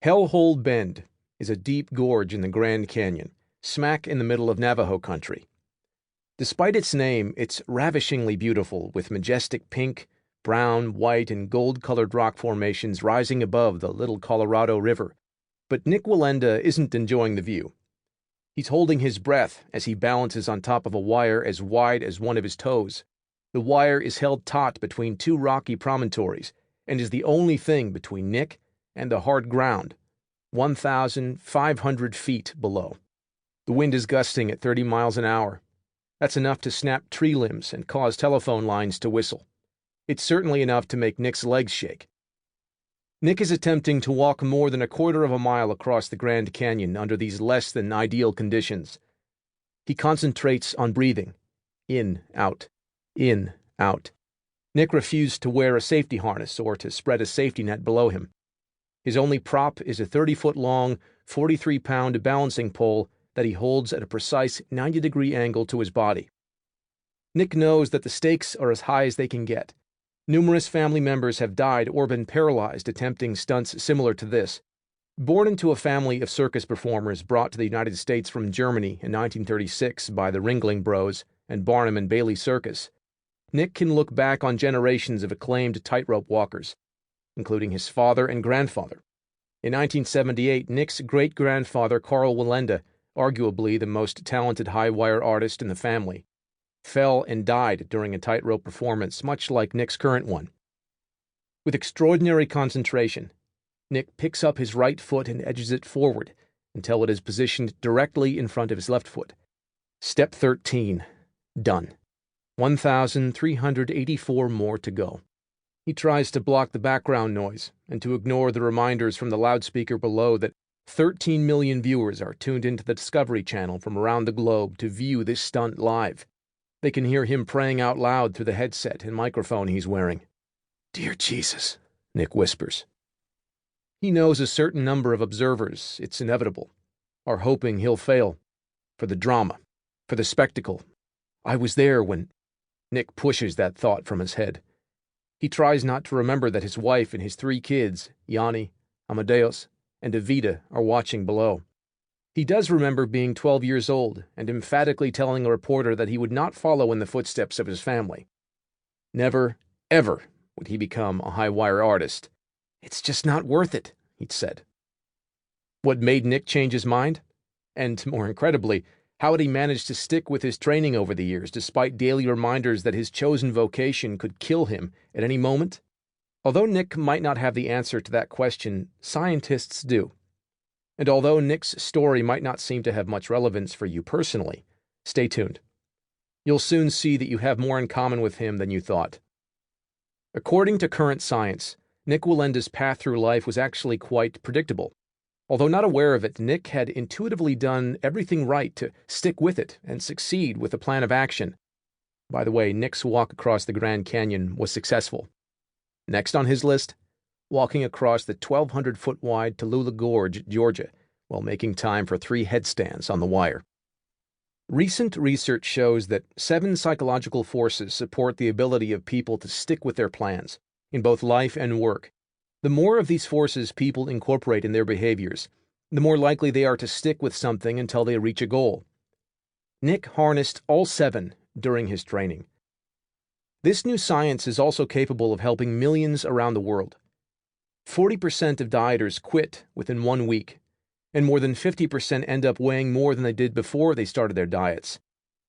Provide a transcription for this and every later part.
Hellhole Bend is a deep gorge in the Grand Canyon, smack in the middle of Navajo country. Despite its name, it's ravishingly beautiful, with majestic pink, brown, white, and gold-colored rock formations rising above the Little Colorado River. But Nick Wallenda isn't enjoying the view. He's holding his breath as he balances on top of a wire as wide as one of his toes. The wire is held taut between two rocky promontories and is the only thing between Nick and the hard ground, 1,500 feet below. The wind is gusting at 30 miles an hour. That's enough to snap tree limbs and cause telephone lines to whistle. It's certainly enough to make Nick's legs shake. Nick is attempting to walk more than a quarter of a mile across the Grand Canyon under these less than ideal conditions. He concentrates on breathing. In, out. In, out. Nick refused to wear a safety harness or to spread a safety net below him. His only prop is a 30-foot-long, 43-pound balancing pole that he holds at a precise 90-degree angle to his body. Nick knows that the stakes are as high as they can get. Numerous family members have died or been paralyzed attempting stunts similar to this. Born into a family of circus performers brought to the United States from Germany in 1936 by the Ringling Bros and Barnum and Bailey Circus, Nick can look back on generations of acclaimed tightrope walkers, including his father and grandfather. In 1978, Nick's great-grandfather Carl Wallenda, arguably the most talented high-wire artist in the family, fell and died during a tightrope performance much like Nick's current one. With extraordinary concentration, Nick picks up his right foot and edges it forward until it is positioned directly in front of his left foot. Step 13. Done. 1,384 more to go. He tries to block the background noise and to ignore the reminders from the loudspeaker below that 13 million viewers are tuned into the Discovery Channel from around the globe to view this stunt live. They can hear him praying out loud through the headset and microphone he's wearing. "Dear Jesus," Nick whispers. He knows a certain number of observers, it's inevitable, are hoping he'll fail. For the drama, for the spectacle. I was there when... Nick pushes that thought from his head. He tries not to remember that his wife and his 3 kids, Yanni, Amadeus, and Evita, are watching below. He does remember being 12 years old and emphatically telling a reporter that he would not follow in the footsteps of his family. Never, ever would he become a high-wire artist. "It's just not worth it," he'd said. What made Nick change his mind? And, more incredibly, how had he managed to stick with his training over the years, despite daily reminders that his chosen vocation could kill him at any moment? Although Nick might not have the answer to that question, scientists do. And although Nick's story might not seem to have much relevance for you personally, stay tuned. You'll soon see that you have more in common with him than you thought. According to current science, Nick Wallenda's path through life was actually quite predictable. Although not aware of it, Nick had intuitively done everything right to stick with it and succeed with a plan of action. By the way, Nick's walk across the Grand Canyon was successful. Next on his list, walking across the 1,200-foot-wide Tallulah Gorge, Georgia, while making time for 3 headstands on the wire. Recent research shows that 7 psychological forces support the ability of people to stick with their plans, in both life and work. The more of these forces people incorporate in their behaviors, the more likely they are to stick with something until they reach a goal. Nick harnessed all 7 during his training. This new science is also capable of helping millions around the world. 40% of dieters quit within 1 week, and more than 50% end up weighing more than they did before they started their diets.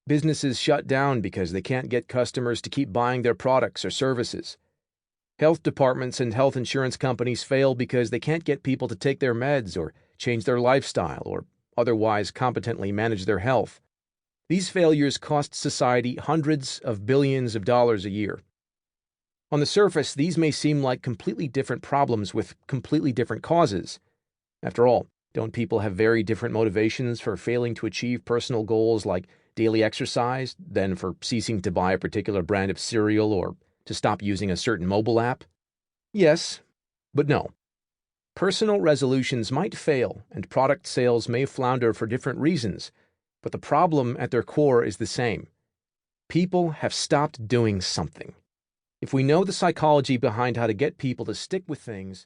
Businesses shut down because they can't get customers to keep buying their products or services. Health departments and health insurance companies fail because they can't get people to take their meds or change their lifestyle or otherwise competently manage their health. These failures cost society hundreds of billions of dollars a year. On the surface, these may seem like completely different problems with completely different causes. After all, don't people have very different motivations for failing to achieve personal goals like daily exercise than for ceasing to buy a particular brand of cereal or to stop using a certain mobile app? Yes, but no. Personal resolutions might fail and product sales may flounder for different reasons, but the problem at their core is the same. People have stopped doing something. If we know the psychology behind how to get people to stick with things,